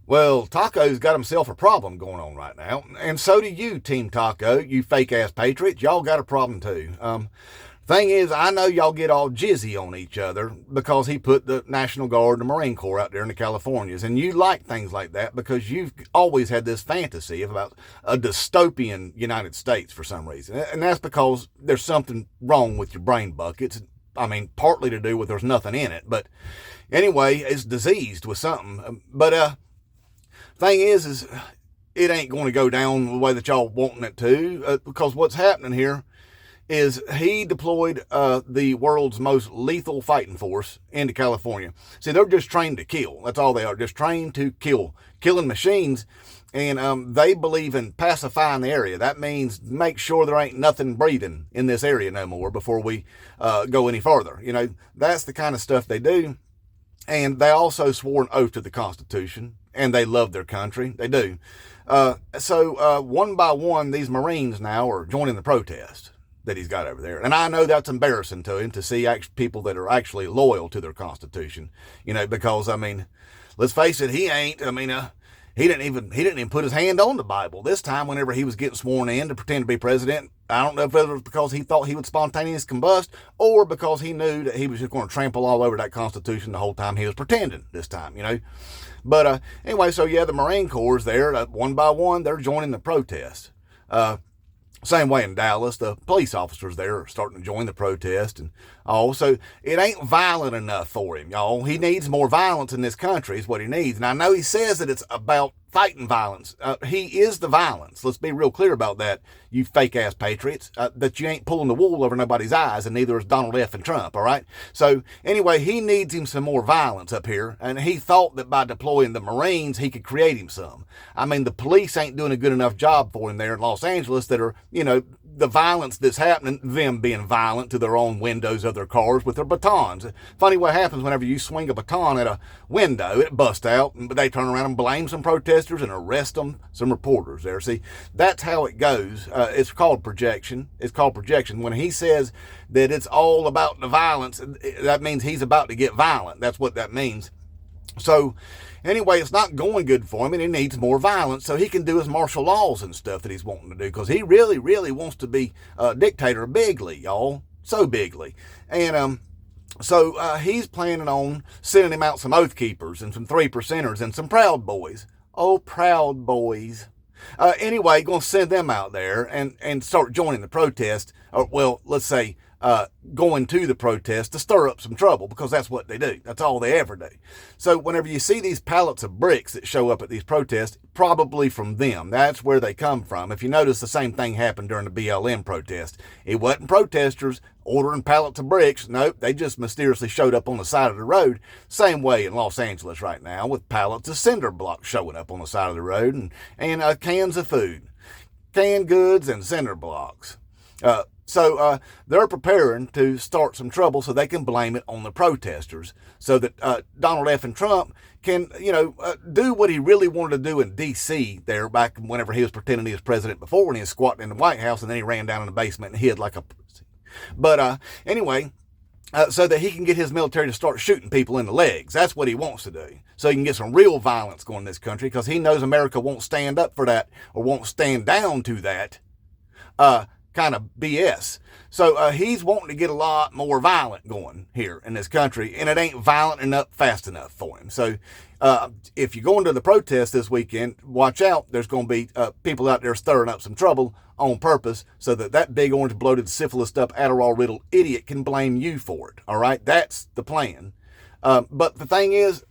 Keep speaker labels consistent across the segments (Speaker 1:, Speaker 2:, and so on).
Speaker 1: Well, Taco's got himself a problem going on right now, and so do you, Team Taco, you fake ass patriots. Y'all got a problem too. Thing is, I know y'all get all jizzy on each other because he put the National Guard and the Marine Corps out there in the Californias, and you like things like that because you've always had this fantasy about a dystopian United States for some reason, and that's because there's something wrong with your brain buckets. I mean, partly to do with there's nothing in it, but anyway, it's diseased with something. But thing is it ain't going to go down the way that y'all wanting it to, because what's happening here is he deployed the world's most lethal fighting force into California. See, they're just trained to kill. That's all they are, just trained to kill, killing machines. And they believe in pacifying the area. That means make sure there ain't nothing breathing in this area no more before we go any further. You know, that's the kind of stuff they do. And they also swore an oath to the Constitution, and they love their country. They do. So one by one, these Marines now are joining the protest that he's got over there. And I know that's embarrassing to him to see people that are actually loyal to their Constitution, you know, because, I mean, let's face it, he ain't. I mean, he didn't even put his hand on the Bible this time whenever he was getting sworn in to pretend to be president. I don't know if it was because he thought he would spontaneously combust or because he knew that he was just going to trample all over that Constitution the whole time he was pretending this time, you know. But anyway, so yeah, the Marine Corps is there. One by one, they're joining the protest. Same way in Dallas, the police officers there are starting to join the protest. And also, it ain't violent enough for him, y'all. He needs more violence in this country is what he needs. And I know he says that it's about fighting violence. He is the violence. Let's be real clear about that, you fake-ass patriots, that you ain't pulling the wool over nobody's eyes, and neither is Donald F. and Trump, all right? So, anyway, he needs him some more violence up here, and he thought that by deploying the Marines, he could create him some. I mean, the police ain't doing a good enough job for him there in Los Angeles that are, you know, the violence that's happening, them being violent to their own windows of their cars with their batons. Funny what happens whenever you swing a baton at a window, it busts out, but they turn around and blame some protesters and arrest some reporters there. See, that's how it goes. It's called projection. It's called projection. When he says that it's all about the violence, that means he's about to get violent. That's what that means. So, anyway, it's not going good for him, and he needs more violence so he can do his martial laws and stuff that he's wanting to do, because he really, really wants to be a dictator bigly, y'all. So bigly. And so he's planning on sending him out some Oath Keepers and some 3%ers and some Proud Boys. Oh, Proud Boys. Anyway, going to send them out there and start joining the protest. Or, well, let's say going to the protest to stir up some trouble, because that's what they do. That's all they ever do. So whenever you see these pallets of bricks that show up at these protests, probably from them. That's where they come from. If you notice, the same thing happened during the BLM protest. It wasn't protesters ordering pallets of bricks. Nope, they just mysteriously showed up on the side of the road. Same way in Los Angeles right now, with pallets of cinder blocks showing up on the side of the road, and cans of food, canned goods and cinder blocks. So they're preparing to start some trouble so they can blame it on the protesters, so that Donald F. and Trump can, you know, do what he really wanted to do in D.C. there back whenever he was pretending he was president before, when he was squatting in the White House, and then he ran down in the basement and hid like a pussy. But anyway, so that he can get his military to start shooting people in the legs. That's what he wants to do. So he can get some real violence going in this country, because he knows America won't stand up for that, or won't stand down to that kind of BS. So he's wanting to get a lot more violent going here in this country, and it ain't violent enough fast enough for him. So if you're going to the protest this weekend, watch out. There's going to be people out there stirring up some trouble on purpose, so that big orange bloated syphilis up Adderall riddled idiot can blame you for it. All right, that's the plan. But the thing is,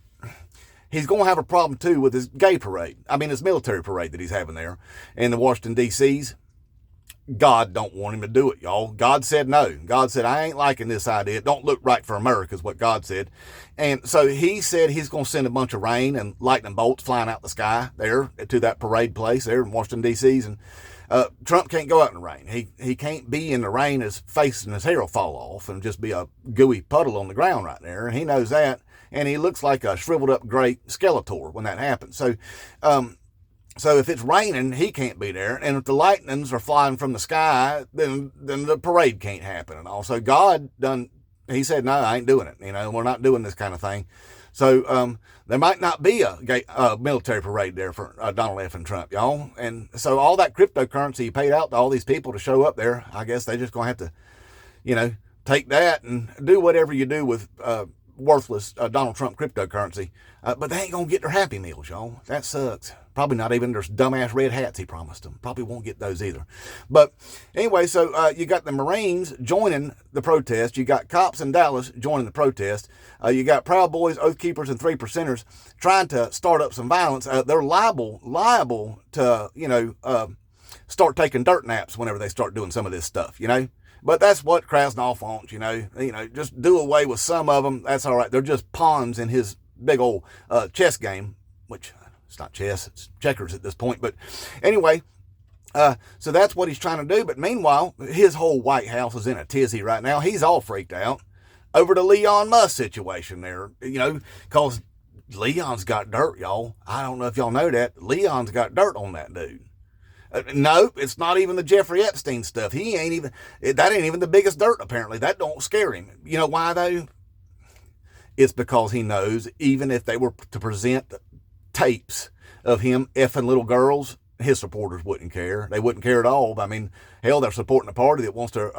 Speaker 1: he's going to have a problem too with his gay parade. I mean, his military parade that he's having there in the Washington D.C.'s. God don't want him to do it, y'all. God said no. God said, I ain't liking this idea. It don't look right for America, is what God said. And so he said he's going to send a bunch of rain and lightning bolts flying out the sky there to that parade place there in Washington, D.C.'s. And Trump can't go out in the rain. He can't be in the rain. His face and his hair will fall off and just be a gooey puddle on the ground right there. And he knows that. And he looks like a shriveled up gray Skeletor when that happens. So if it's raining, he can't be there. And if the lightnings are flying from the sky, then the parade can't happen. And also God he said, no, I ain't doing it. You know, we're not doing this kind of thing. So there might not be a military parade there for Donald F. and Trump, y'all. And so all that cryptocurrency you paid out to all these people to show up there, I guess they just going to have to, take that and do whatever you do with worthless Donald Trump cryptocurrency. But they ain't going to get their Happy Meals, y'all. That sucks. Probably not even their dumbass red hats he promised them. Probably won't get those either. But anyway, so you got the Marines joining the protest. You got cops in Dallas joining the protest. You got Proud Boys, Oath Keepers, and 3%ers trying to start up some violence. They're liable to, start taking dirt naps whenever they start doing some of this stuff, But that's what Krasnov wants, just do away with some of them. That's all right. They're just pawns in his big old chess game, which it's not chess, it's checkers at this point. But anyway, so that's what he's trying to do. But meanwhile, his whole White House is in a tizzy right now. He's all freaked out over the Elon Musk situation there, because Leon's got dirt, y'all. I don't know if y'all know that. Leon's got dirt on that dude. No, it's not even the Jeffrey Epstein stuff. That ain't even the biggest dirt, apparently. That don't scare him. You know why, though? It's because he knows even if they were to present tapes of him effing little girls, his supporters wouldn't care. They wouldn't care at all. I mean, hell, they're supporting a party that wants to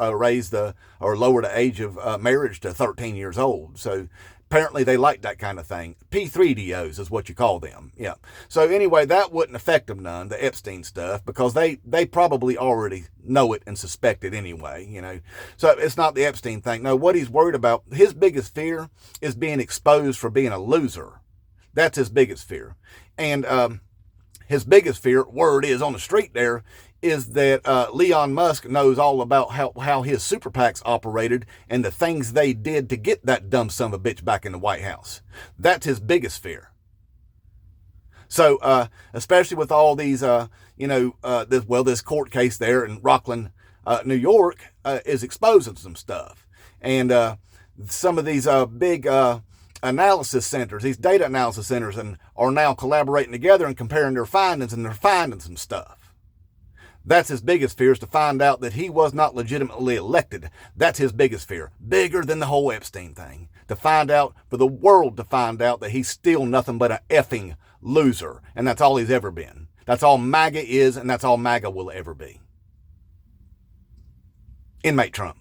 Speaker 1: lower the age of marriage to 13 years old. So apparently they like that kind of thing. P3DOs is what you call them. Yeah. So anyway, that wouldn't affect them none, the Epstein stuff, because they probably already know it and suspect it anyway, So it's not the Epstein thing. No, what he's worried about, his biggest fear is being exposed for being a loser. That's his biggest fear. And his biggest fear, word is on the street there, is that Elon Musk knows all about how his super PACs operated and the things they did to get that dumb son of a bitch back in the White House. That's his biggest fear. So, especially with all these, this court case there in Rockland, New York, is exposing some stuff. And some of these big analysis centers, these data analysis centers, and are now collaborating together and comparing their findings, and they're finding some stuff. That's his biggest fear, is to find out that he was not legitimately elected. That's his biggest fear. Bigger than the whole Epstein thing. For the world to find out that he's still nothing but an effing loser. And that's all he's ever been. That's all MAGA is, and that's all MAGA will ever be. Inmate Trump.